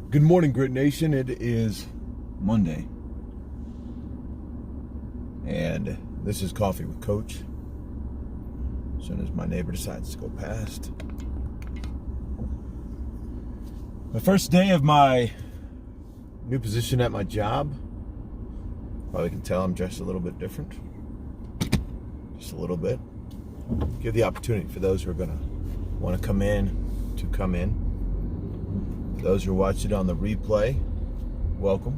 Good morning, Grit Nation. It is Monday, and this is Coffee with Coach. As soon as my neighbor decides to go past. The first day of my new position at my job. Probably can tell I'm dressed a little bit different. Just a little bit. Give the opportunity for those who are going to want to come in to come in. For those who are watching it on the replay, welcome.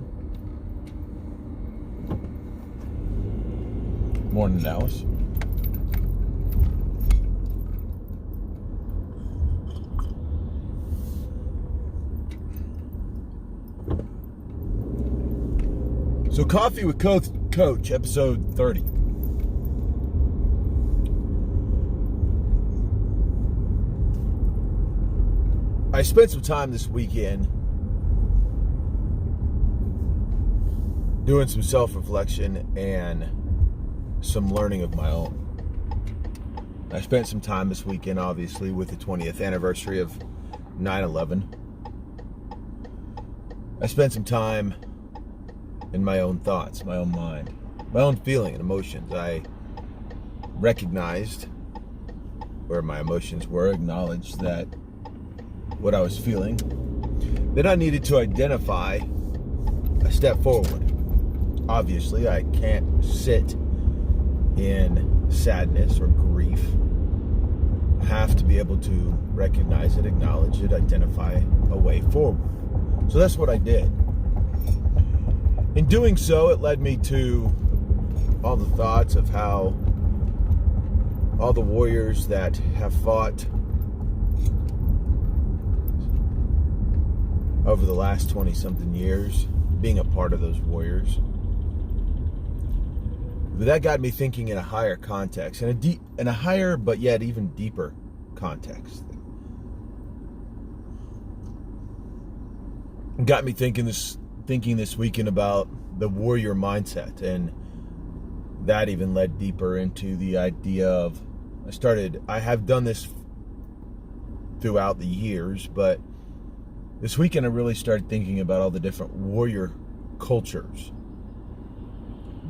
Morning, Dallas. So, Coffee with Coach, episode 30. I spent some time this weekend doing some self-reflection and some learning of my own. I spent some time this weekend, obviously, with the 20th anniversary of 9/11. I spent some time in my own thoughts, my own mind, my own feeling and emotions. I recognized where my emotions were, acknowledged that what I was feeling. Then I needed to identify a step forward. Obviously, I can't sit in sadness or grief. I have to be able to recognize it, acknowledge it, identify a way forward. So that's what I did. In doing so, it led me to all the thoughts of how all the warriors that have fought over the last 20-something years, being a part of those warriors. But that got me thinking in a higher context, in a higher but yet even deeper context. It got me thinking this weekend about the warrior mindset, and that even led deeper into the idea of I have done this throughout the years, but this weekend I really started thinking about all the different warrior cultures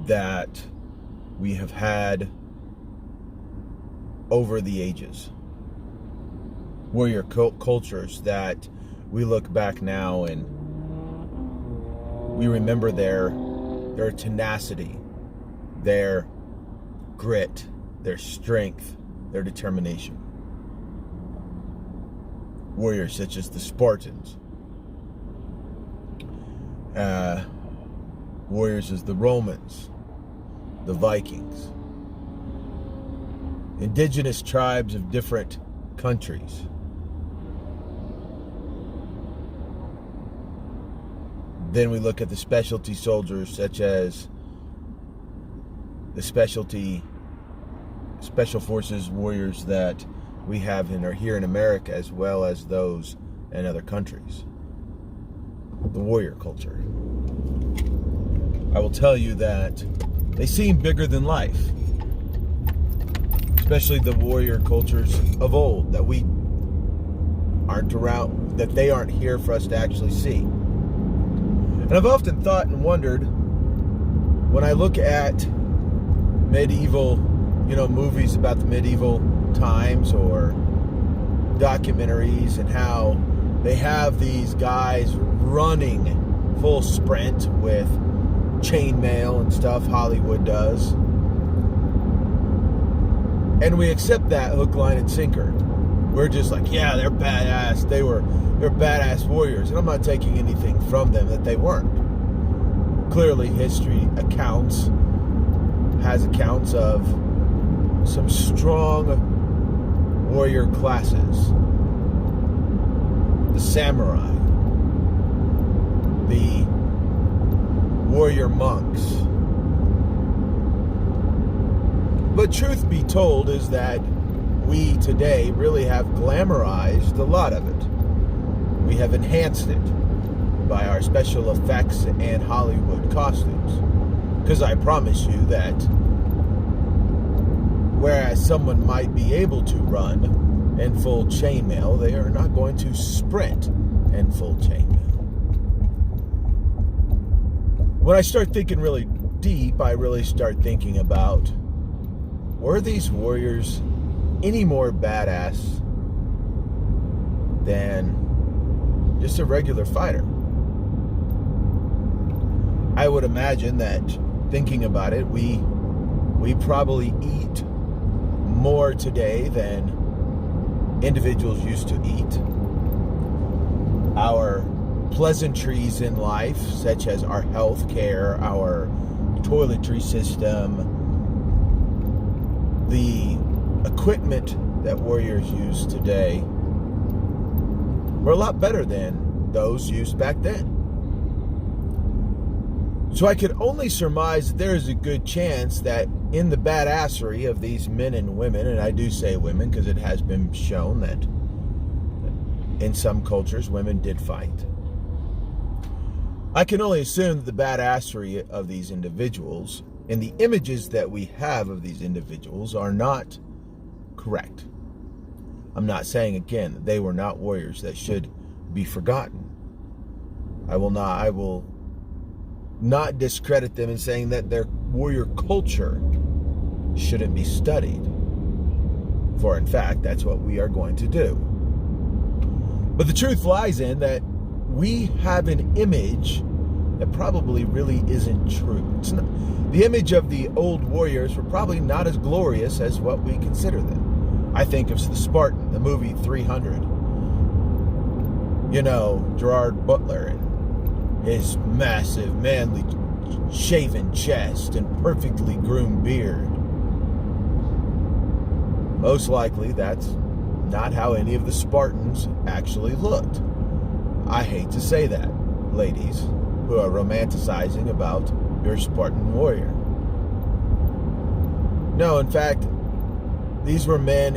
that we have had over the ages. Warrior cultures that we look back now and we remember their tenacity, their grit, their strength, their determination. Warriors such as the Spartans, warriors as the Romans, the Vikings, indigenous tribes of different countries. Then we look at the specialty soldiers such as the special forces warriors that we have and are here in America, as well as those in other countries. The warrior culture. I will tell you that they seem bigger than life, especially the warrior cultures of old that we aren't around, that they aren't here for us to actually see. And I've often thought and wondered, when I look at medieval, movies about the medieval times or documentaries, and how they have these guys running full sprint with chainmail and stuff, Hollywood does, and we accept that hook, line, and sinker. We're just like, yeah, they're badass. They're badass warriors, and I'm not taking anything from them that they weren't. Clearly, history has accounts of some strong warrior classes. The samurai, the warrior monks. But truth be told is that we today really have glamorized a lot of it. We have enhanced it by our special effects and Hollywood costumes. Because I promise you that whereas someone might be able to run in full chainmail, they are not going to sprint in full chainmail. when I start thinking really deep, I really start thinking about, were these warriors any more badass than just a regular fighter? I would imagine that, thinking about it, we probably eat more today than individuals used to eat. Our pleasantries in life, such as our health care, our toiletry system, the equipment that warriors use today, were a lot better than those used back then. So I could only surmise that there is a good chance that in the badassery of these men and women, and I do say women because it has been shown that in some cultures women did fight, I can only assume that the badassery of these individuals and the images that we have of these individuals are not correct. I'm not saying, again, that they were not warriors that should be forgotten. I will not discredit them in saying that their warrior culture shouldn't be studied. For in fact, that's what we are going to do. But the truth lies in that we have an image that probably really isn't true. It's not, the image of the old warriors were probably not as glorious as what we consider them. I think of the Spartan, the movie 300. You know, Gerard Butler and his massive, manly, shaven chest and perfectly groomed beard. Most likely, that's not how any of the Spartans actually looked. I hate to say that, ladies who are romanticizing about your Spartan warrior. No, in fact, these were men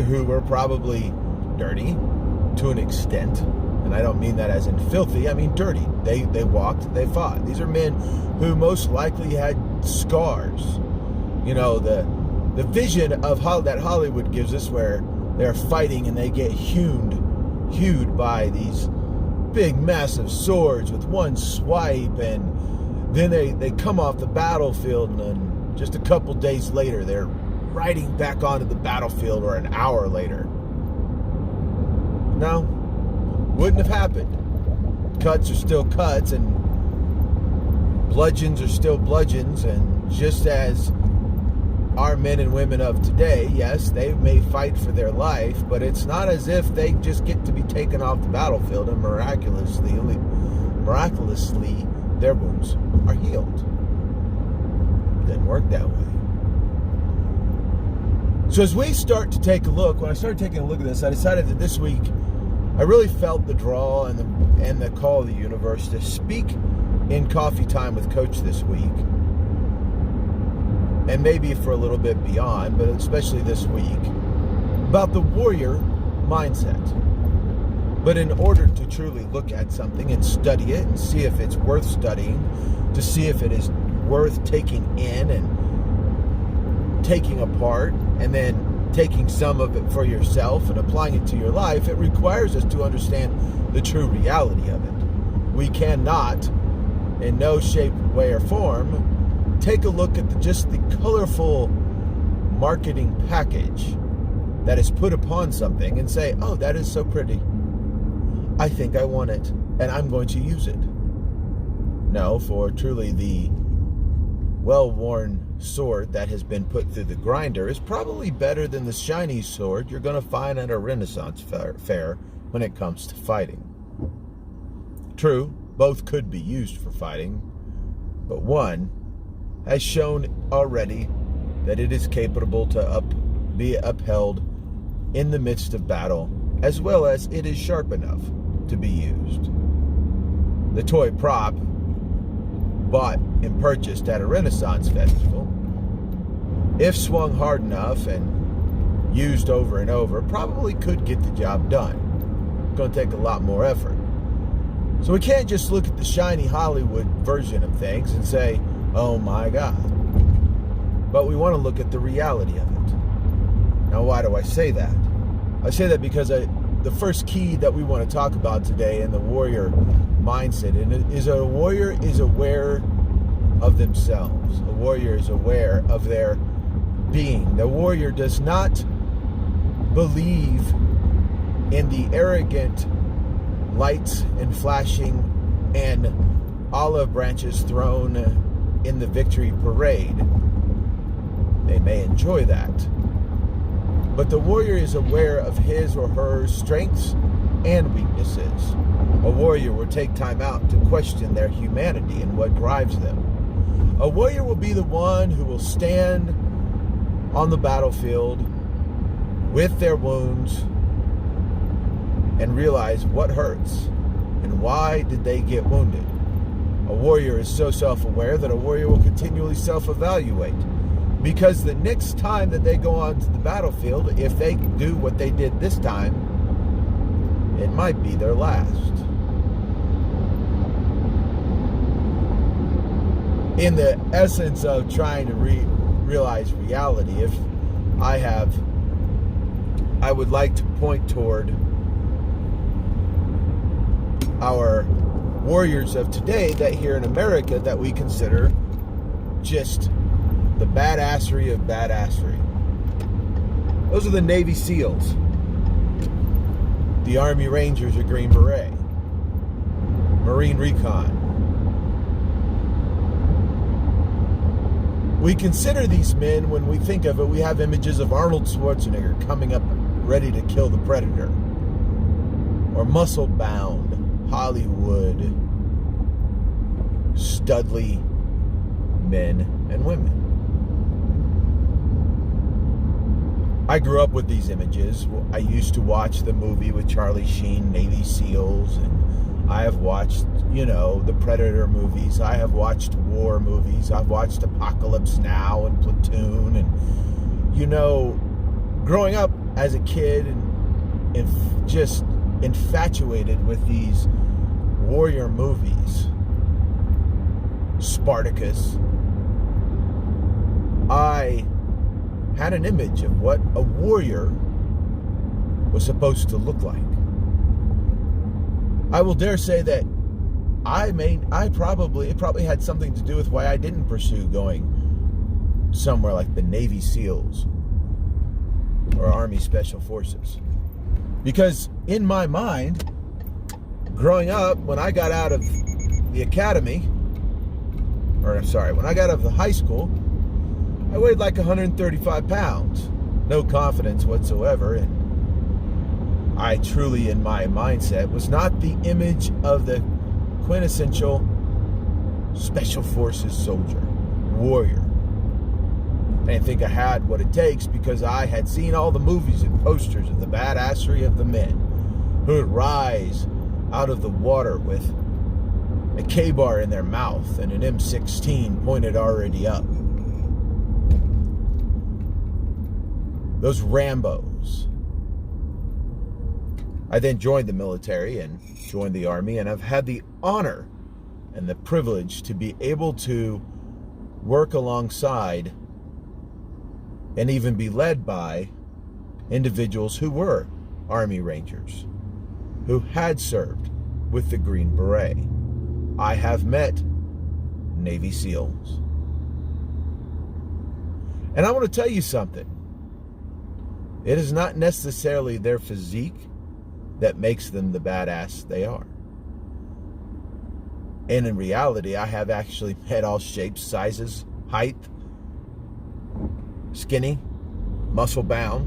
who were probably dirty to an extent. And I don't mean that as in filthy, I mean dirty. They walked, they fought. These are men who most likely had scars. You know, the vision of that Hollywood gives us, where they're fighting and they get hewed by these big, massive swords with one swipe, and then they come off the battlefield, and then just a couple days later, they're riding back onto the battlefield, or an hour later. No. Wouldn't have happened. Cuts are still cuts, and bludgeons are still bludgeons, and just as our men and women of today, yes, they may fight for their life, but it's not as if they just get to be taken off the battlefield and miraculously their wounds are healed. It doesn't work that way. So as we start to take a look, when I started taking a look at this, I decided that this week I really felt the draw and the call of the universe to speak in Coffee Time with Coach this week, and maybe for a little bit beyond, but especially this week, about the warrior mindset. But in order to truly look at something and study it and see if it's worth studying, to see if it is worth taking in and taking apart, and then taking some of it for yourself and applying it to your life, it requires us to understand the true reality of it. We cannot, in no shape, way, or form, take a look at just the colorful marketing package that is put upon something and say, oh, that is so pretty. I think I want it, and I'm going to use it. No, for truly the well-worn sword that has been put through the grinder is probably better than the shiny sword you're going to find at a Renaissance fair when it comes to fighting. True, both could be used for fighting, but one has shown already that it is capable to be upheld in the midst of battle, as well as it is sharp enough to be used. The toy prop, bought and purchased at a Renaissance festival, if swung hard enough and used over and over, probably could get the job done. It's going to take a lot more effort. So we can't just look at the shiny Hollywood version of things and say, oh my God. But we want to look at the reality of it. Now, why do I say that? I say that because the first key that we want to talk about today in the warrior mindset is a warrior is aware of themselves. A warrior is aware of their being. The warrior does not believe in the arrogant lights and flashing and olive branches thrown in the victory parade. They may enjoy that. But the warrior is aware of his or her strengths and weaknesses. A warrior will take time out to question their humanity and what drives them. A warrior will be the one who will stand on the battlefield with their wounds and realize what hurts and why did they get wounded. A warrior is so self-aware that a warrior will continually self-evaluate, because the next time that they go onto the battlefield, if they do what they did this time, it might be their last. In the essence of trying to realize reality, if I would like to point toward our warriors of today that here in America that we consider just the badassery of badassery. Those are the Navy SEALs, the Army Rangers or Green Beret, Marine Recon. We consider these men, when we think of it, we have images of Arnold Schwarzenegger coming up ready to kill the Predator, or muscle-bound Hollywood studly men and women. I grew up with these images. I used to watch the movie with Charlie Sheen, Navy SEALs, and I have watched, the Predator movies. I have watched war movies. I've watched Apocalypse Now and Platoon. And, growing up as a kid and just infatuated with these warrior movies, Spartacus, I had an image of what a warrior was supposed to look like. I will dare say that it probably had something to do with why I didn't pursue going somewhere like the Navy SEALs or Army Special Forces. Because in my mind, growing up, when I got out of the academy, when I got out of the high school, I weighed like 135 pounds. No confidence whatsoever. And I truly, in my mindset, was not the image of the quintessential Special Forces soldier, warrior. I didn't think I had what it takes because I had seen all the movies and posters of the badassery of the men who would rise out of the water with a K-bar in their mouth and an M16 pointed already up. Those Rambos. I then joined the military and joined the Army, and I've had the honor and the privilege to be able to work alongside and even be led by individuals who were Army Rangers, who had served with the Green Beret. I have met Navy SEALs. And I want to tell you something. It is not necessarily their physique that makes them the badass they are. And in reality, I have actually met all shapes, sizes, height, skinny, muscle bound,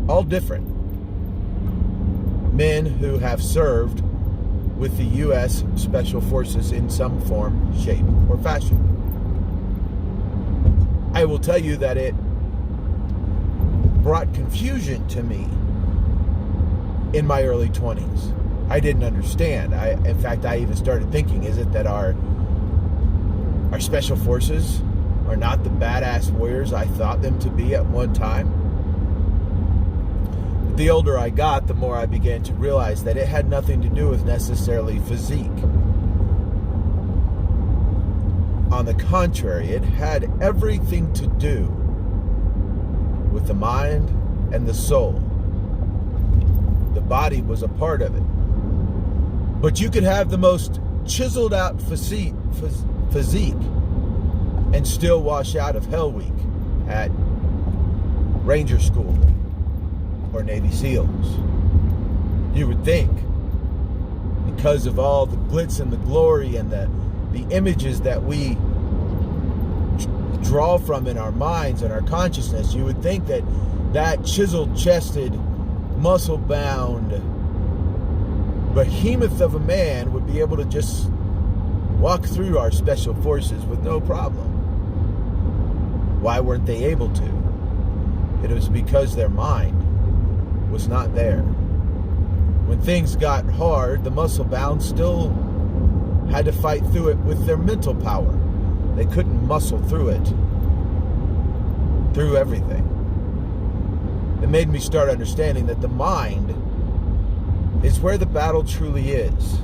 all different. Men who have served with the U.S. Special Forces in some form, shape, or fashion. I will tell you that it brought confusion to me in my early 20s. I didn't understand. In fact, I even started thinking, is it that our Special Forces are not the badass warriors I thought them to be at one time? But the older I got, the more I began to realize that it had nothing to do with necessarily physique. On the contrary, it had everything to do with the mind and the soul. The body was a part of it. But you could have the most chiseled out physique and still wash out of Hell Week at Ranger School or Navy SEALs. You would think, because of all the glitz and the glory and the images that we draw from in our minds and our consciousness, you would think that that chiseled-chested, muscle-bound behemoth of a man would be able to just walk through our special forces with no problem. Why weren't they able to? It was because their mind was not there. When things got hard, the muscle-bound still had to fight through it with their mental power. They couldn't muscle through it, through everything. It made me start understanding that the mind is where the battle truly is.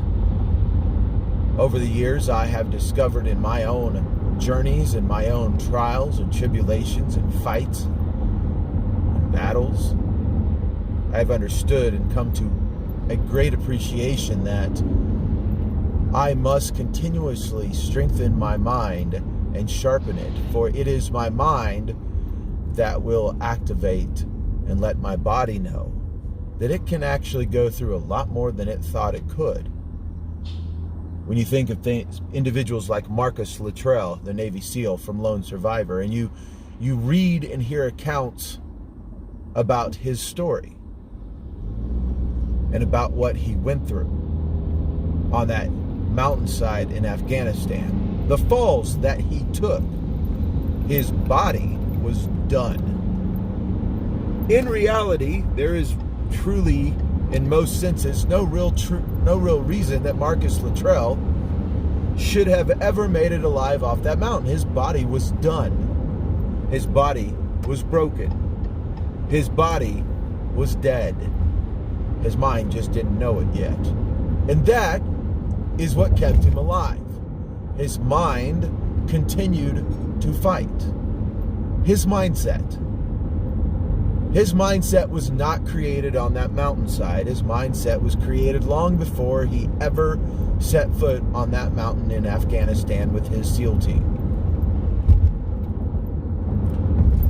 Over the years, I have discovered in my own journeys and my own trials and tribulations and fights and battles, I've understood and come to a great appreciation that I must continuously strengthen my mind and sharpen it, for it is my mind that will activate and let my body know that it can actually go through a lot more than it thought it could. When you think of individuals like Marcus Luttrell, the Navy SEAL from Lone Survivor, and you read and hear accounts about his story and about what he went through on that mountainside in Afghanistan, the falls that he took, his body was done. In reality, there is truly, in most senses, no real reason that Marcus Luttrell should have ever made it alive off that mountain. His body was done. His body was broken. His body was dead. His mind just didn't know it yet. And that is what kept him alive. His mind continued to fight. His mindset. His mindset was not created on that mountainside. His mindset was created long before he ever set foot on that mountain in Afghanistan with his SEAL team.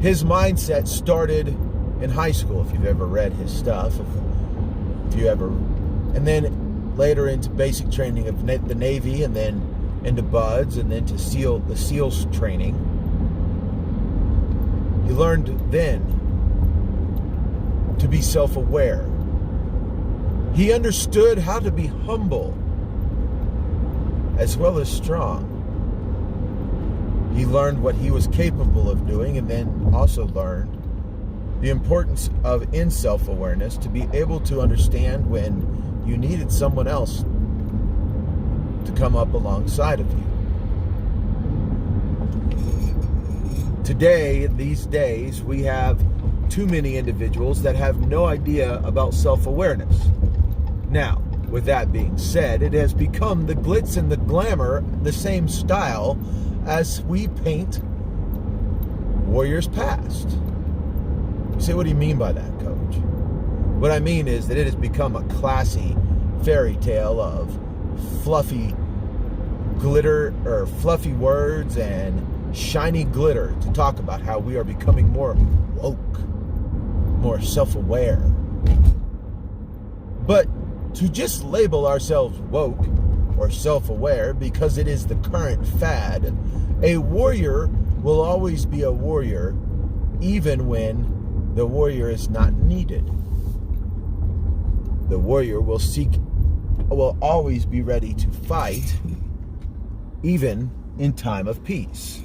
His mindset started in high school, if you've ever read his stuff, if you ever, and then later into basic training of the Navy, and then into BUD/S, and then to the SEALs training. He learned then to be self-aware. He understood how to be humble as well as strong. He learned what he was capable of doing, and then also learned the importance of in self-awareness to be able to understand when you needed someone else to come up alongside of you. Today, these days, we have too many individuals that have no idea about self-awareness. Now, with that being said, it has become the glitz and the glamour, the same style as we paint warriors past. You say, what do you mean by that, Coach? What I mean is that it has become a classy fairy tale of fluffy glitter, or fluffy words and shiny glitter to talk about how we are becoming more woke, more self-aware. But to just label ourselves woke or self-aware because it is the current fad, a warrior will always be a warrior even when the warrior is not needed. The warrior will always be ready to fight even in time of peace.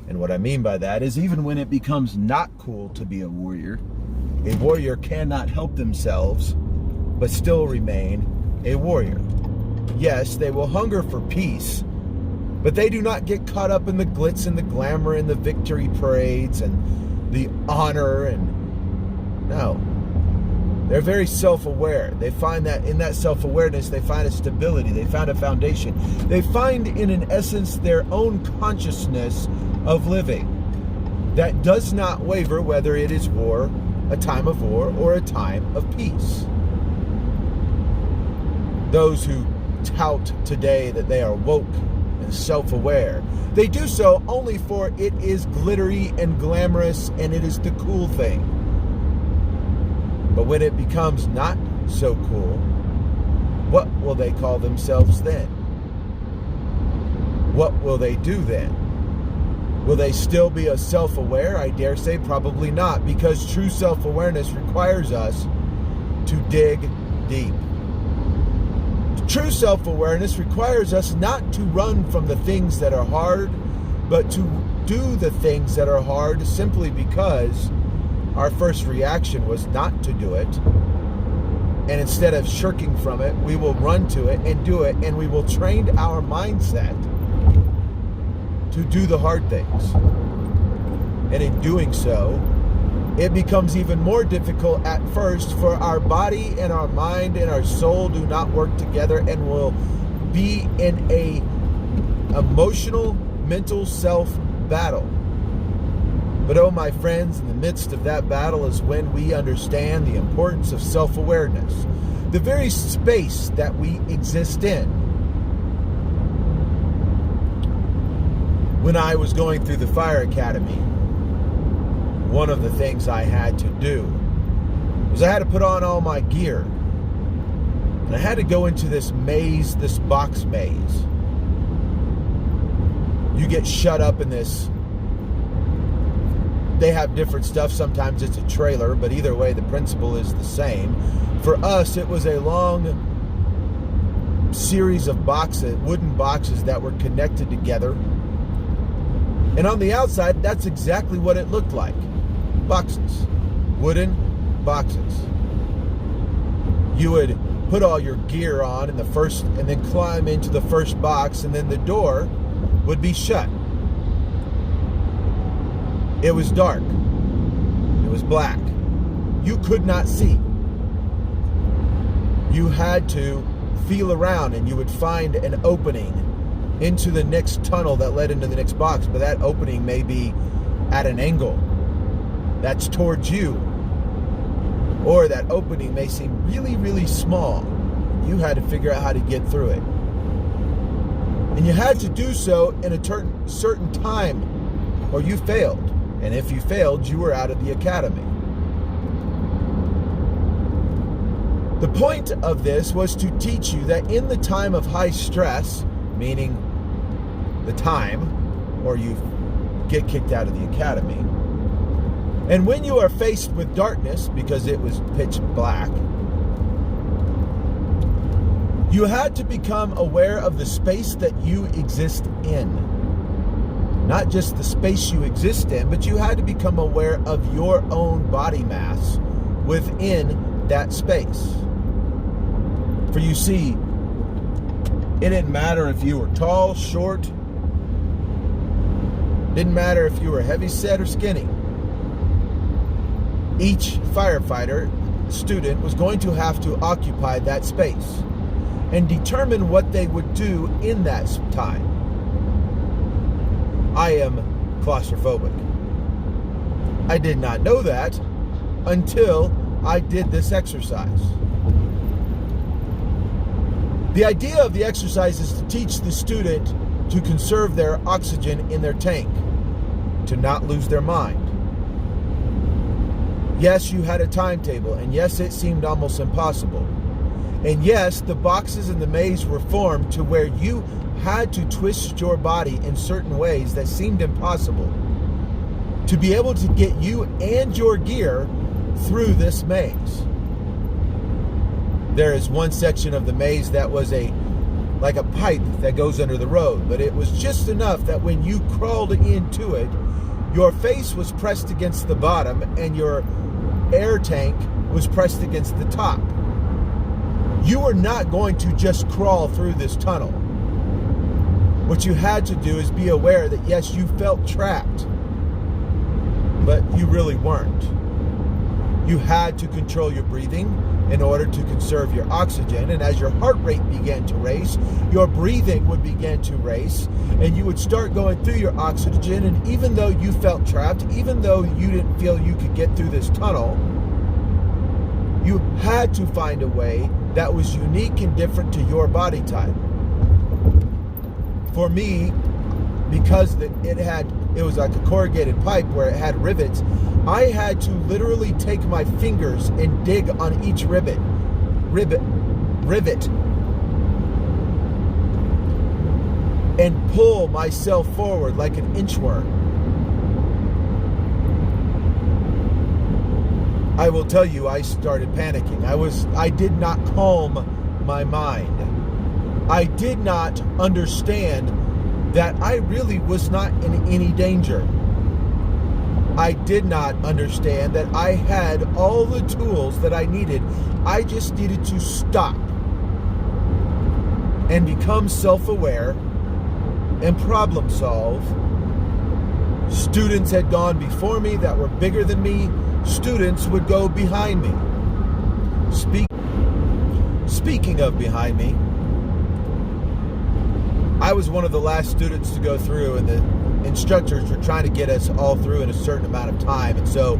And what I mean by that is, even when it becomes not cool to be a warrior cannot help themselves but still remain a warrior. Yes, they will hunger for peace, but they do not get caught up in the glitz and the glamour and the victory parades and the honor, and no. They're very self-aware. They find that in that self-awareness, they find a stability. They find a foundation. They find, in an essence, their own consciousness of living that does not waver, whether it is war, a time of war, or a time of peace. Those who tout today that they are woke and self-aware. They do so only for it is glittery and glamorous and it is the cool thing. But when it becomes not so cool, what will they call themselves then? What will they do then? Will they still be a self-aware? I dare say probably not, because true self-awareness requires us to dig deep. True self-awareness requires us not to run from the things that are hard, but to do the things that are hard simply because our first reaction was not to do it. And instead of shirking from it, we will run to it and do it, and we will train our mindset to do the hard things. And in doing so, it becomes even more difficult at first, for our body and our mind and our soul do not work together and will be in a emotional, mental self battle. But oh, my friends, in the midst of that battle is when we understand the importance of self-awareness, the very space that we exist in. When I was going through the fire academy, one of the things I had to do was I had to put on all my gear. And I had to go into this maze, this box maze. You get shut up in this. They have different stuff. Sometimes it's a trailer, but either way, the principle is the same. For us, it was a long series of boxes, wooden boxes that were connected together. And on the outside, that's exactly what it looked like. Boxes. Wooden boxes. You would put all your gear on in the first, and then climb into the first box, and then the door would be shut. It was dark. It was black. You could not see. You had to feel around, and you would find an opening into the next tunnel that led into the next box, but that opening may be at an angle that's towards you, or that opening may seem really, really small. You had to figure out how to get through it. And you had to do so in a certain time, or you failed. And if you failed, you were out of the academy. The point of this was to teach you that in the time of high stress, meaning the time, or you get kicked out of the academy, and when you are faced with darkness, because it was pitch black, you had to become aware of the space that you exist in. Not just the space you exist in, but you had to become aware of your own body mass within that space. For you see, it didn't matter if you were tall, short, didn't matter if you were heavy set or skinny. Each firefighter student was going to have to occupy that space and determine what they would do in that time. I am claustrophobic. I did not know that until I did this exercise. The idea of the exercise is to teach the student to conserve their oxygen in their tank, to not lose their mind. Yes, you had a timetable, and yes, it seemed almost impossible. And yes, the boxes in the maze were formed to where you had to twist your body in certain ways that seemed impossible to be able to get you and your gear through this maze. There is one section of the maze that was like a pipe that goes under the road, but it was just enough that when you crawled into it, your face was pressed against the bottom and your air tank was pressed against the top. You were not going to just crawl through this tunnel. What you had to do is be aware that yes, you felt trapped, but you really weren't. You had to control your breathing in order to conserve your oxygen, and as your heart rate began to race, your breathing would begin to race, and you would start going through your oxygen, and even though you felt trapped, even though you didn't feel you could get through this tunnel, You had to find a way that was unique and different to your body type. For me, because it was like a corrugated pipe where it had rivets, I had to literally take my fingers and dig on each rivet, and pull myself forward like an inchworm. I will tell you, I started panicking. I did not calm my mind. I did not understand that I really was not in any danger. I did not understand that I had all the tools that I needed. I just needed to stop and become self-aware and problem solve. Students had gone before me that were bigger than me. Students would go behind me. Speaking of behind me, I was one of the last students to go through, and the instructors were trying to get us all through in a certain amount of time. And so,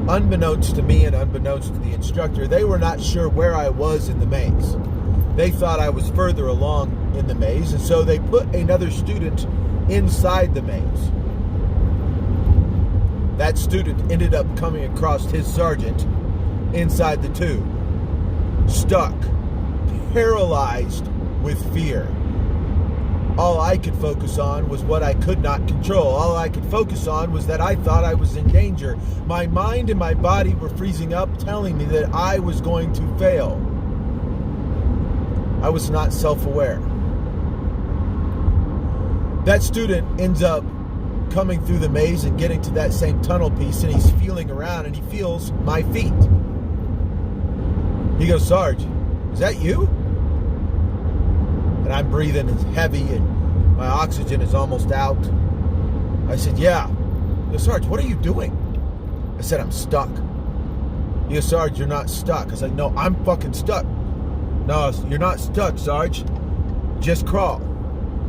unbeknownst to me and unbeknownst to the instructor, they were not sure where I was in the maze. They thought I was further along in the maze, and so they put another student inside the maze. That student ended up coming across his sergeant inside the tube, stuck, paralyzed with fear. All I could focus on was what I could not control. All I could focus on was that I thought I was in danger. My mind and my body were freezing up, telling me that I was going to fail. I was not self-aware. That student ends up coming through the maze and getting to that same tunnel piece, and he's feeling around and he feels my feet. He goes, "Sarge, is that you?" And I'm breathing heavy and my oxygen is almost out. I said, "Yeah." He goes, "Sarge, what are you doing?" I said, "I'm stuck." He goes, "Sarge, you're not stuck." I said, "No, I'm fucking stuck." "No, you're not stuck, Sarge. Just crawl."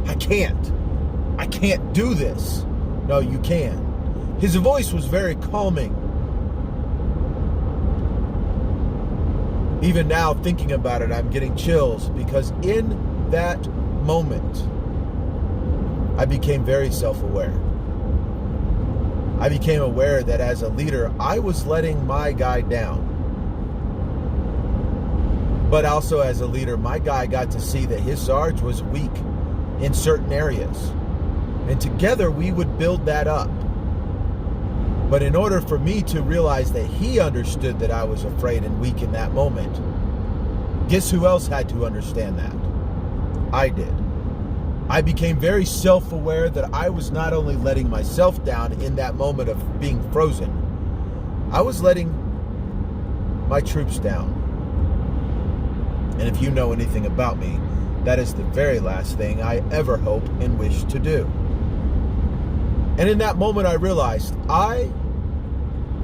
"I can't do this." "No, you can." His voice was very calming. Even now, thinking about it, I'm getting chills, because in that moment, I became very self-aware. I became aware that as a leader, I was letting my guy down. But also as a leader, my guy got to see that his Sarge was weak in certain areas. And together we would build that up. But in order for me to realize that he understood that I was afraid and weak in that moment, guess who else had to understand that? I did. I became very self-aware that I was not only letting myself down in that moment of being frozen, I was letting my troops down. And if you know anything about me, that is the very last thing I ever hope and wish to do. And in that moment, I realized I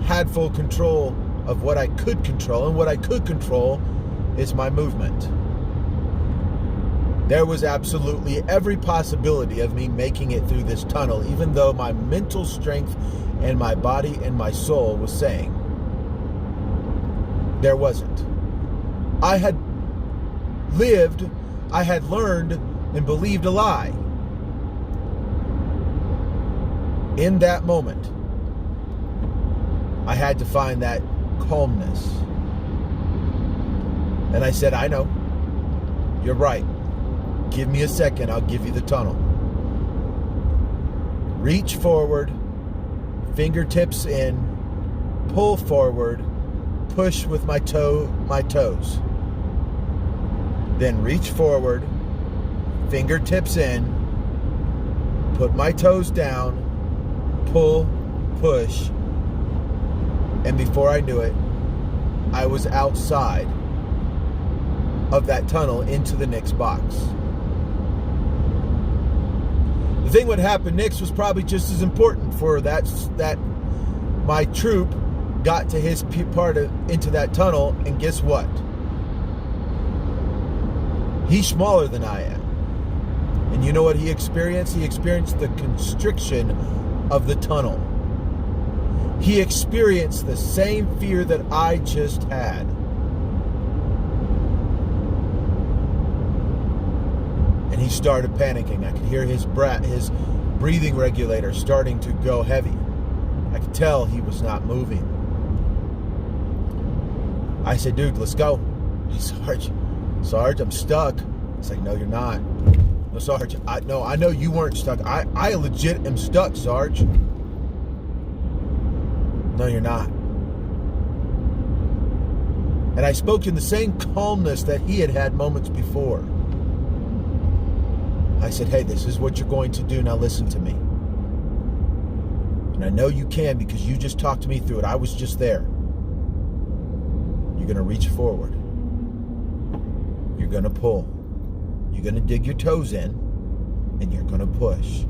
had full control of what I could control, and what I could control is my movement. There was absolutely every possibility of me making it through this tunnel, even though my mental strength and my body and my soul was saying there wasn't. I had lived, I had learned, and believed a lie. In that moment, I had to find that calmness. And I said, "I know. You're right. Give me a second, I'll give you the tunnel." Reach forward, fingertips in, pull forward, push with my toes. Then reach forward, fingertips in, put my toes down, pull, push, and before I knew it, I was outside of that tunnel into the next box. The thing what happened next was probably just as important, for that my troop got to his part into that tunnel, and guess what? He's smaller than I am. And you know what he experienced? He experienced the constriction of the tunnel. He experienced the same fear that I just had. And he started panicking. I could hear his breathing regulator starting to go heavy. I could tell he was not moving. I said, dude, let's go. He's, Sarge, I'm stuck. It's like, no, you're not. No, Sarge, I know you weren't stuck. I legit am stuck, Sarge. No, you're not. And I spoke in the same calmness that he had had moments before. I said, hey, this is what you're going to do. Now listen to me. And I know you can because you just talked me through it. I was just there. You're going to reach forward. You're going to pull. You're going to dig your toes in, and you're going to push.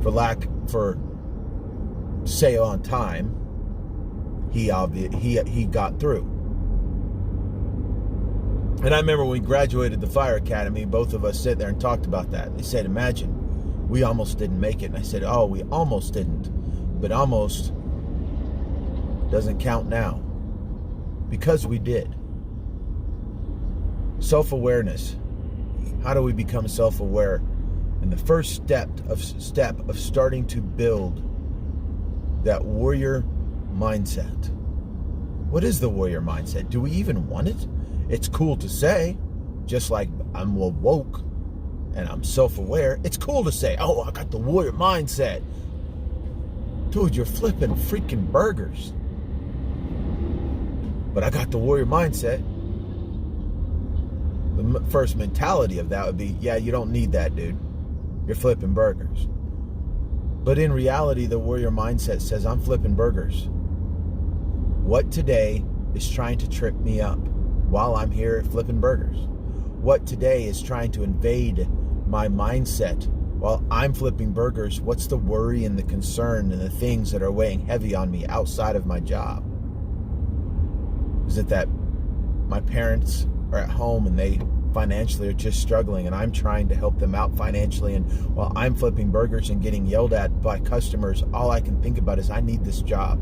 For say on time, he got through. And I remember when we graduated the fire academy, both of us sat there and talked about that. They said, imagine, we almost didn't make it. And I said, oh, we almost didn't. But almost doesn't count now. Because we did. Self-awareness. How do we become self-aware? And the first step of starting to build that warrior mindset. What is the warrior mindset? Do we even want it? It's cool to say, just like I'm awoke and I'm self-aware. It's cool to say, oh, I got the warrior mindset. Dude, you're flipping freaking burgers. But I got the warrior mindset. The first mentality of that would be, yeah, you don't need that, dude. You're flipping burgers. But in reality, the warrior mindset says, I'm flipping burgers. What today is trying to trip me up while I'm here flipping burgers? What today is trying to invade my mindset while I'm flipping burgers? What's the worry and the concern and the things that are weighing heavy on me outside of my job? Is it that my parents are at home and they financially are just struggling and I'm trying to help them out financially, and while I'm flipping burgers and getting yelled at by customers, all I can think about is I need this job?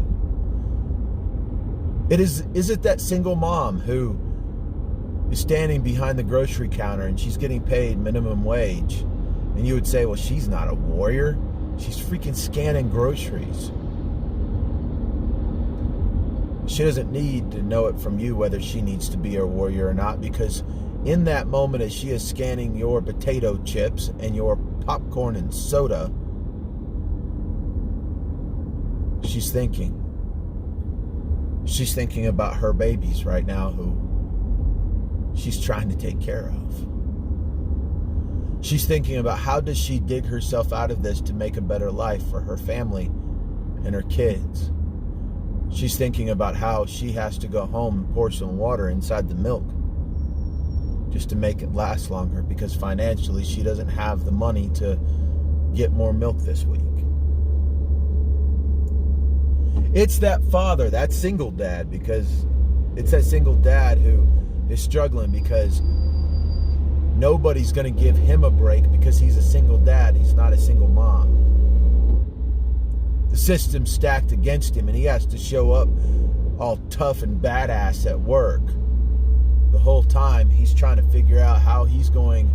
Is it that single mom who is standing behind the grocery counter and she's getting paid minimum wage, and you would say, well, she's not a warrior, she's freaking scanning groceries. She doesn't need to know it from you whether she needs to be a warrior or not, because in that moment as she is scanning your potato chips and your popcorn and soda, she's thinking. She's thinking about her babies right now who she's trying to take care of. She's thinking about how does she dig herself out of this to make a better life for her family and her kids. She's thinking about how she has to go home and pour some water inside the milk just to make it last longer, because financially she doesn't have the money to get more milk this week. It's that father, that single dad, because it's that single dad who is struggling because nobody's going to give him a break because he's a single dad. He's not a single mom. The system's stacked against him and he has to show up all tough and badass at work. The whole time he's trying to figure out how he's going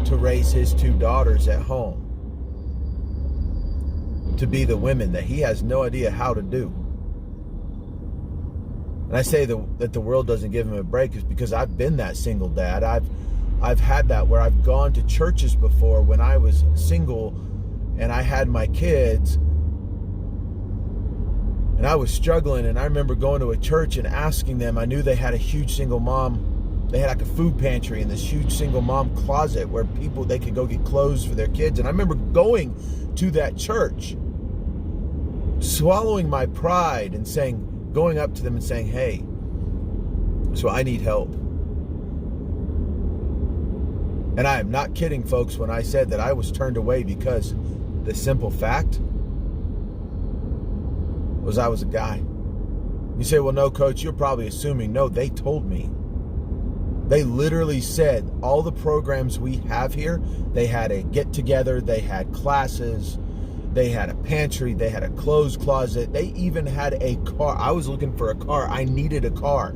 to raise his two daughters at home to be the women that he has no idea how to do. And I say that the world doesn't give him a break is because I've been that single dad. I've had that where I've gone to churches before when I was single and I had my kids and I was struggling, and I remember going to a church and asking them. I knew they had a huge single mom. They had like a food pantry in this huge single mom closet where they could go get clothes for their kids. And I remember going to that church, swallowing my pride and going up to them and saying, hey, so I need help. And I am not kidding, folks, when I said that I was turned away because the simple fact was I was a guy. You say, well, no, coach, you're probably assuming. No, they told me. They literally said all the programs we have here, they had a get-together, they had classes, they had a pantry, they had a clothes closet, they even had a car. I was looking for a car. I needed a car.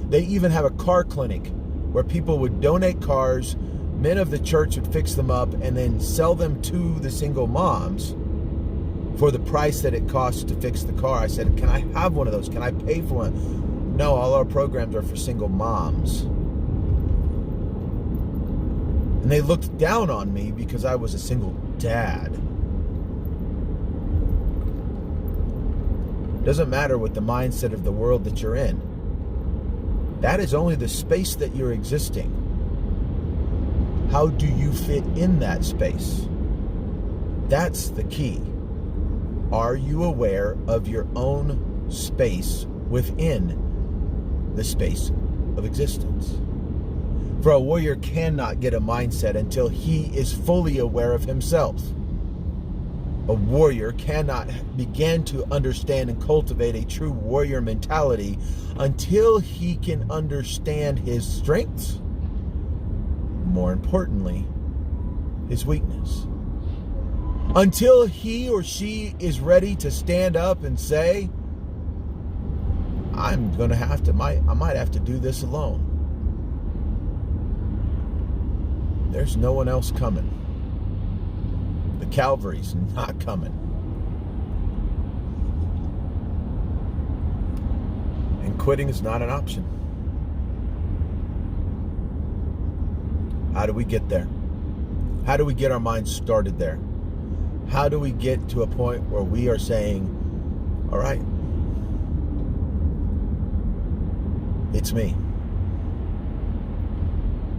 They even have a car clinic where people would donate cars, men of the church would fix them up, and then sell them to the single moms for the price that it costs to fix the car. I said, can I have one of those? Can I pay for one? No, all our programs are for single moms. And they looked down on me because I was a single dad. Doesn't matter what the mindset of the world that you're in. That is only the space that you're existing. How do you fit in that space? That's the key. Are you aware of your own space within the space of existence? For a warrior cannot get a mindset until he is fully aware of himself. A warrior cannot begin to understand and cultivate a true warrior mentality until he can understand his strengths, more importantly, his weakness. Until he or she is ready to stand up and say, I might have to do this alone. There's no one else coming. The Calvary's not coming. And quitting is not an option. How do we get there? How do we get our minds started there? How do we get to a point where we are saying, all right, it's me.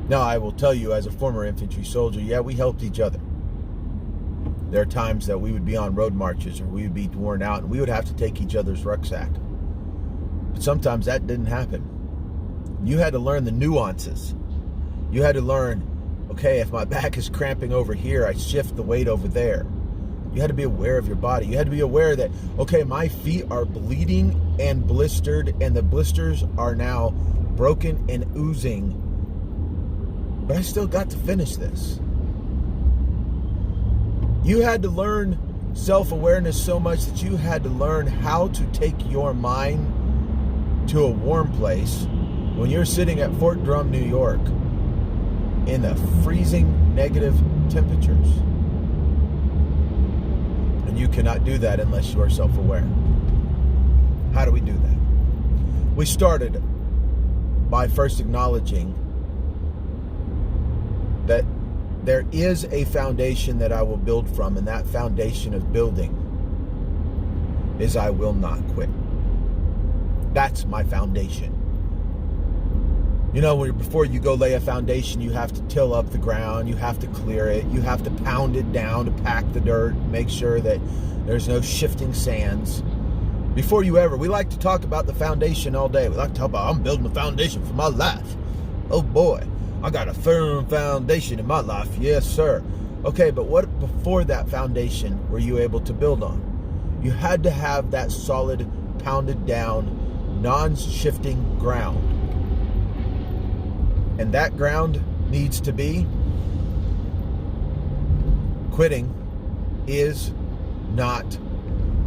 Now, I will tell you, as a former infantry soldier, yeah, we helped each other. There are times that we would be on road marches or we would be worn out and we would have to take each other's rucksack. But sometimes that didn't happen. You had to learn the nuances. You had to learn, okay, if my back is cramping over here, I shift the weight over there. You had to be aware of your body. You had to be aware that, okay, my feet are bleeding and blistered and the blisters are now broken and oozing. But I still got to finish this. You had to learn self-awareness so much that you had to learn how to take your mind to a warm place when you're sitting at Fort Drum, New York, in the freezing negative temperatures. And you cannot do that unless you are self-aware. How do we do that? We started by first acknowledging that there is a foundation that I will build from, and that foundation of building is I will not quit. That's my foundation. You know, before you go lay a foundation, you have to till up the ground, you have to clear it, you have to pound it down to pack the dirt, make sure that there's no shifting sands. Before you we like to talk about the foundation all day. We like to talk about, I'm building a foundation for my life. Oh boy, I got a firm foundation in my life. Yes, sir. Okay, but what before that foundation were you able to build on? You had to have that solid, pounded down, non-shifting ground. And that ground needs to be quitting is not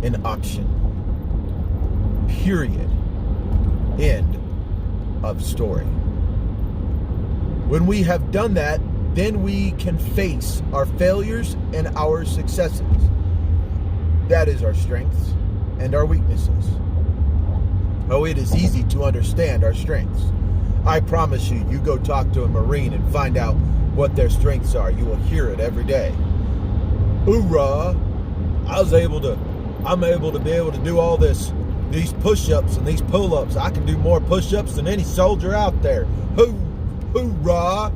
an option. Period. End of story. When we have done that, then we can face our failures and our successes. That is our strengths and our weaknesses. Oh, it is easy to understand our strengths. I promise you, you go talk to a Marine and find out what their strengths are. You will hear it every day. Hoorah! I'm able to be able to do all these push-ups and these pull-ups. I can do more push-ups than any soldier out there. Hoorah!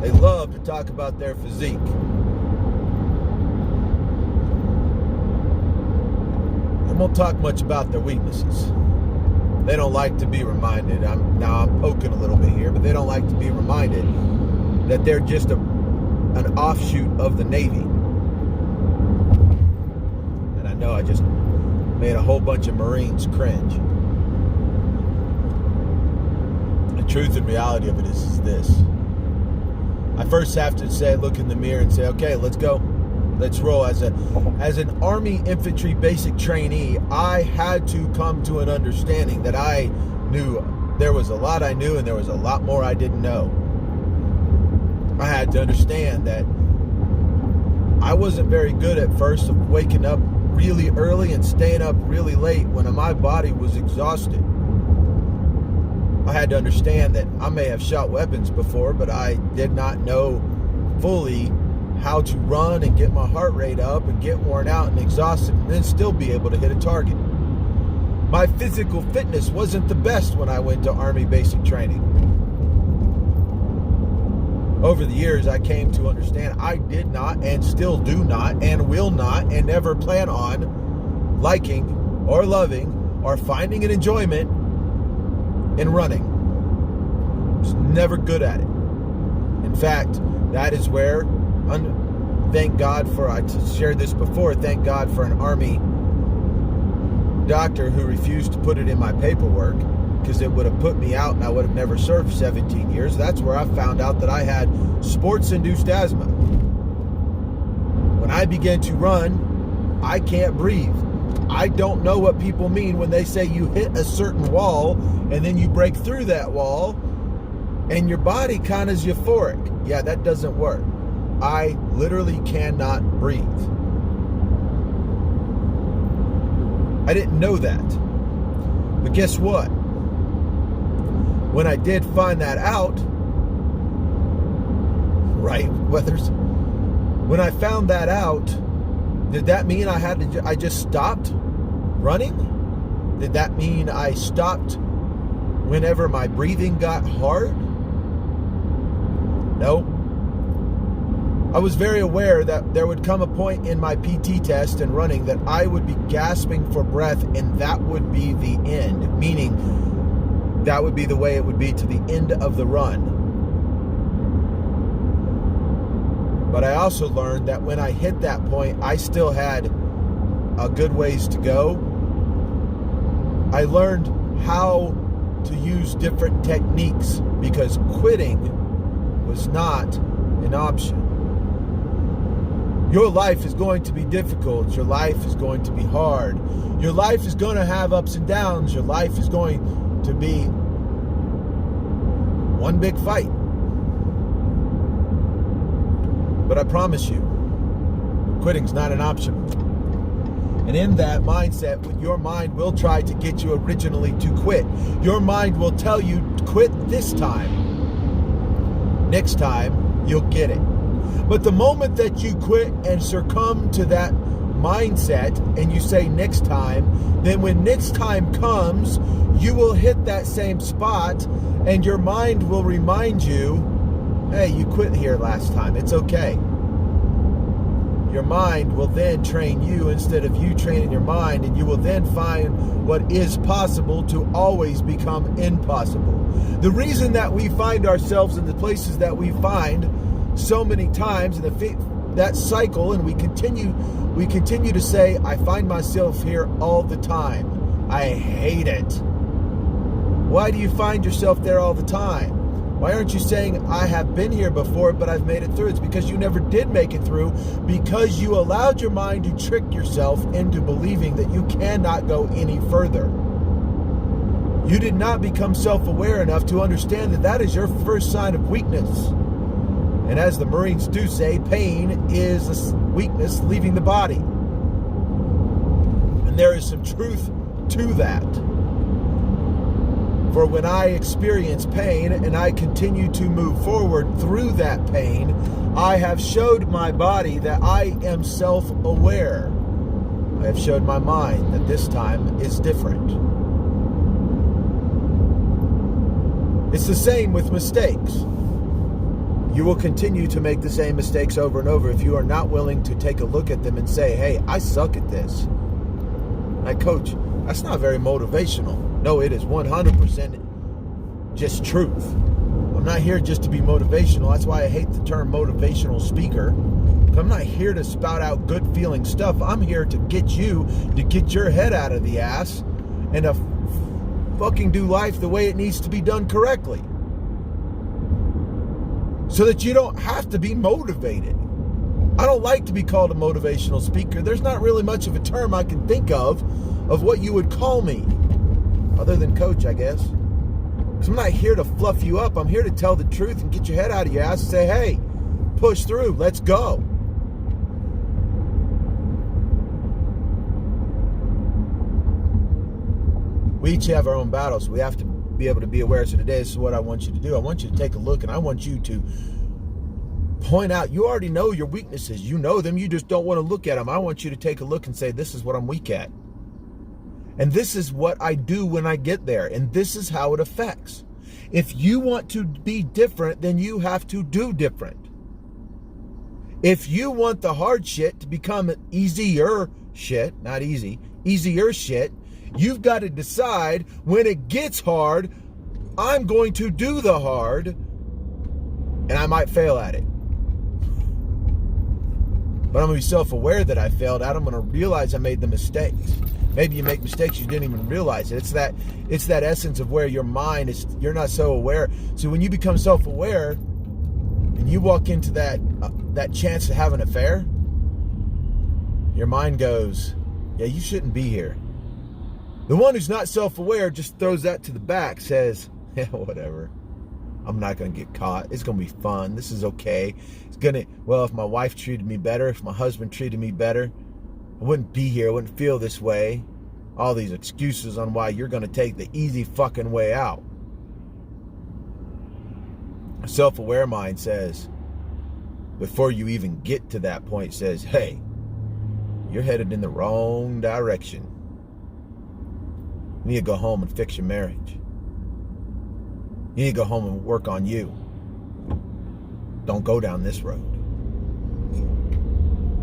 They love to talk about their physique. They won't talk much about their weaknesses. They don't like to be reminded. I'm poking a little bit here, but they don't like to be reminded that they're just an offshoot of the Navy. And I know I just made a whole bunch of Marines cringe. The truth and reality of it is this. I first have to look in the mirror and say, okay, let's go. Let's roll. As an Army infantry basic trainee, I had to come to an understanding that I knew there was a lot I knew and there was a lot more I didn't know. I had to understand that I wasn't very good at first of waking up really early and staying up really late when my body was exhausted. I had to understand that I may have shot weapons before, but I did not know fully how to run and get my heart rate up and get worn out and exhausted and then still be able to hit a target. My physical fitness wasn't the best when I went to Army basic training. Over the years, I came to understand I did not and still do not and will not and never plan on liking or loving or finding an enjoyment in running. I was never good at it. In fact, that is where, thank God for, I shared this before, thank God for an Army doctor who refused to put it in my paperwork, because it would have put me out and I would have never served 17 years. That's where I found out that I had sports-induced asthma. When I began to run, I can't breathe. I don't know what people mean when they say you hit a certain wall and then you break through that wall and your body kind of is euphoric. Yeah, that doesn't work. I literally cannot breathe. I didn't know that. But guess what? When I did find that out, right, Weathers? When I found that out, did that mean I just stopped running? Did that mean I stopped whenever my breathing got hard? No. I was very aware that there would come a point in my PT test and running that I would be gasping for breath and that would be the end, meaning that would be the way it would be to the end of the run. But I also learned that when I hit that point, I still had a good ways to go. I learned how to use different techniques because quitting was not an option. Your life is going to be difficult. Your life is going to be hard. Your life is going to have ups and downs. Your life is going to be one big fight. But I promise you, quitting's not an option. And in that mindset, your mind will try to get you originally to quit. Your mind will tell you, quit this time. Next time, you'll get it. But the moment that you quit and succumb to that mindset and you say next time, then when next time comes, you will hit that same spot and your mind will remind you, hey, you quit here last time. It's okay. Your mind will then train you instead of you training your mind, and you will then find what is possible to always become impossible. The reason that we find ourselves in the places that we find so many times in that cycle, and we continue to say, I find myself here all the time. I hate it. Why do you find yourself there all the time? Why aren't you saying, I have been here before, but I've made it through? It's because you never did make it through, because you allowed your mind to trick yourself into believing that you cannot go any further. You did not become self-aware enough to understand that that is your first sign of weakness. And as the Marines do say, pain is a weakness leaving the body. And there is some truth to that. For when I experience pain and I continue to move forward through that pain, I have showed my body that I am self-aware. I have showed my mind that this time is different. It's the same with mistakes. You will continue to make the same mistakes over and over if you are not willing to take a look at them and say, hey, I suck at this. Like, coach, that's not very motivational. No, it is 100% just truth. I'm not here just to be motivational. That's why I hate the term motivational speaker. I'm not here to spout out good feeling stuff. I'm here to get you to get your head out of the ass and to fucking do life the way it needs to be done correctly. So that you don't have to be motivated. I don't like to be called a motivational speaker. There's not really much of a term I can think of what you would call me. Other than coach, I guess. Because I'm not here to fluff you up. I'm here to tell the truth and get your head out of your ass and say, hey, push through. Let's go. We each have our own battles. We have to be able to be aware. So today, this is what I want you to do. I want you to take a look, and I want you to point out. You already know your weaknesses. You know them. You just don't want to look at them. I want you to take a look and say, this is what I'm weak at. And this is what I do when I get there. And this is how it affects. If you want to be different, then you have to do different. If you want the hard shit to become easier shit, not easy, easier shit, you've got to decide when it gets hard, I'm going to do the hard, and I might fail at it. But I'm going to be self-aware that I failed at it. I'm going to realize I made the mistakes. Maybe you make mistakes you didn't even realize it. It's that essence of where your mind is, you're not so aware. So when you become self-aware and you walk into that chance to have an affair, your mind goes, yeah, you shouldn't be here. The one who's not self-aware just throws that to the back, says, yeah, whatever. I'm not going to get caught. It's going to be fun. This is okay. Well, if my wife treated me better, if my husband treated me better, I wouldn't be here. I wouldn't feel this way. All these excuses on why you're going to take the easy fucking way out. A self-aware mind says, before you even get to that point, says, hey, you're headed in the wrong direction. You need to go home and fix your marriage. You need to go home and work on you. Don't go down this road.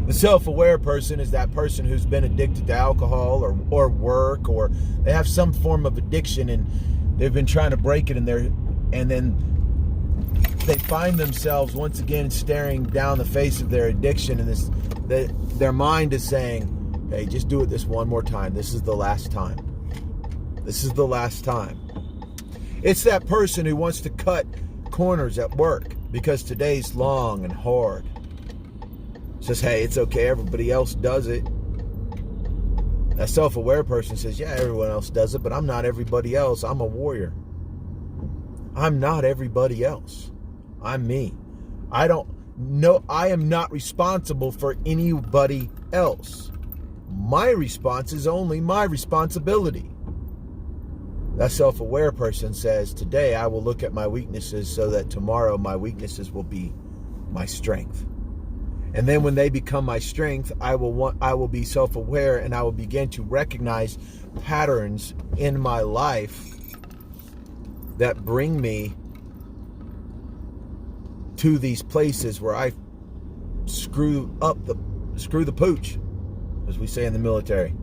The self-aware person is that person who's been addicted to alcohol or work, or they have some form of addiction and they've been trying to break it, and then they find themselves once again staring down the face of their addiction, and their mind is saying, hey, just do it this one more time. This is the last time. This is the last time. It's that person who wants to cut corners at work because today's long and hard. Says, hey, it's okay, everybody else does it. That self-aware person says, yeah, everyone else does it, but I'm not everybody else. I'm a warrior. I'm not everybody else. I'm me. I am not responsible for anybody else. My response is only my responsibility. That self-aware person says, today I will look at my weaknesses so that tomorrow my weaknesses will be my strength. And then when they become my strength, I will be self-aware, and I will begin to recognize patterns in my life that bring me to these places where I screw the pooch, as we say in the military.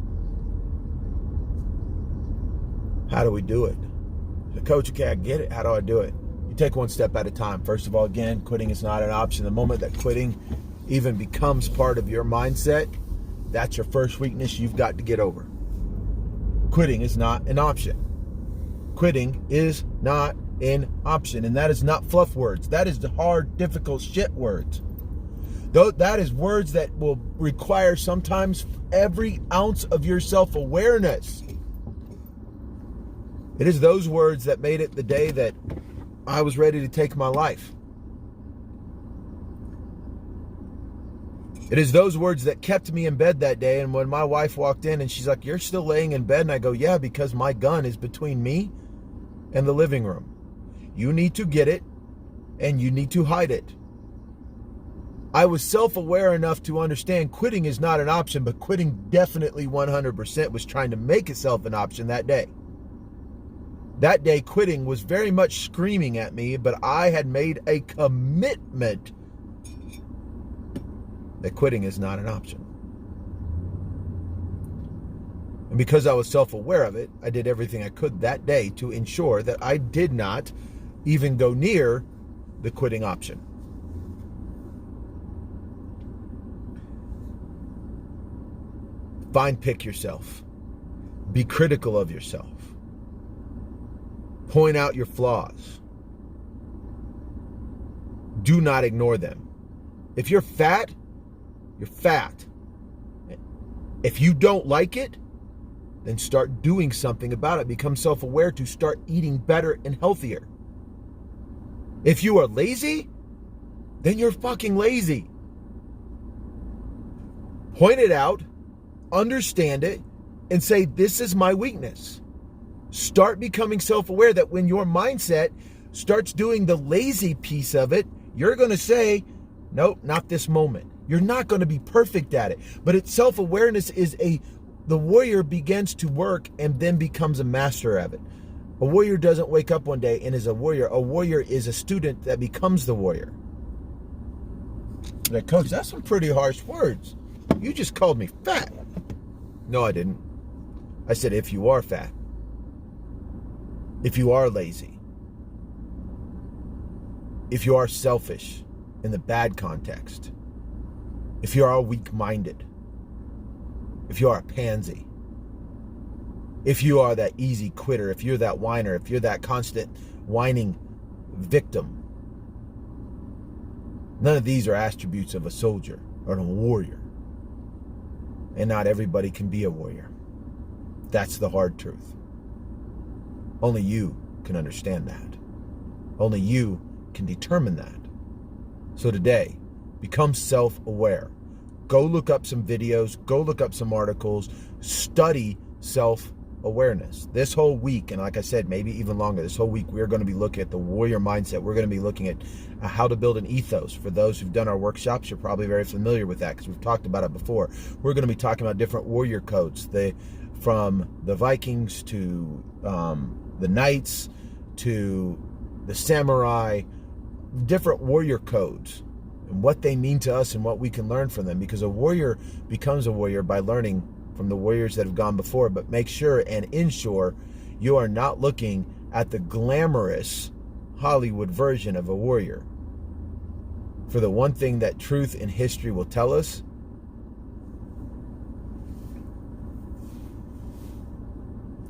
How do we do it? Coach, okay, I get it. How do I do it? You take one step at a time. First of all, again, quitting is not an option. The moment that quitting even becomes part of your mindset, that's your first weakness you've got to get over. Quitting is not an option. Quitting is not an option. And that is not fluff words. That is the hard, difficult shit words. Though that is words that will require sometimes every ounce of your self-awareness. It is those words that made it the day that I was ready to take my life. It is those words that kept me in bed that day. And when my wife walked in and she's like, you're still laying in bed? And I go, yeah, because my gun is between me and the living room. You need to get it and you need to hide it. I was self-aware enough to understand quitting is not an option, but quitting definitely 100% was trying to make itself an option that day. That day, quitting was very much screaming at me, but I had made a commitment that quitting is not an option. And because I was self-aware of it, I did everything I could that day to ensure that I did not even go near the quitting option. Pick yourself. Be critical of yourself. Point out your flaws. Do not ignore them. If you're fat, you're fat. If you don't like it, then start doing something about it. Become self-aware to start eating better and healthier. If you are lazy, then you're fucking lazy. Point it out, understand it, and say, this is my weakness. Start becoming self-aware that when your mindset starts doing the lazy piece of it, you're going to say, nope, not this moment. You're not going to be perfect at it. But it's self-awareness is the warrior begins to work and then becomes a master of it. A warrior doesn't wake up one day and is a warrior. A warrior is a student that becomes the warrior. Like, Coach, that's some pretty harsh words. You just called me fat. No, I didn't. I said, if you are fat, if you are lazy, if you are selfish in the bad context, if you are weak-minded, if you are a pansy, if you are that easy quitter, if you're that whiner, if you're that constant whining victim, none of these are attributes of a soldier or a warrior. And not everybody can be a warrior. That's the hard truth. Only you can understand that. Only you can determine that. So today, become self-aware. Go look up some videos, go look up some articles, study self-awareness. This whole week, and like I said, maybe even longer, this whole week, we're going to be looking at the warrior mindset. We're going to be looking at how to build an ethos. For those who've done our workshops, you're probably very familiar with that because we've talked about it before. We're going to be talking about different warrior codes, from the Vikings to the knights to the samurai, different warrior codes and what they mean to us and what we can learn from them, because a warrior becomes a warrior by learning from the warriors that have gone before. But make sure and ensure you are not looking at the glamorous Hollywood version of a warrior. For the one thing that truth and history will tell us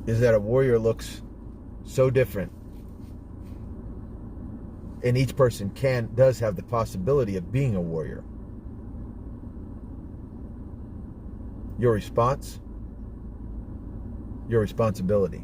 is that a warrior looks so different, and each person does have the possibility of being a warrior. Your response, your responsibility.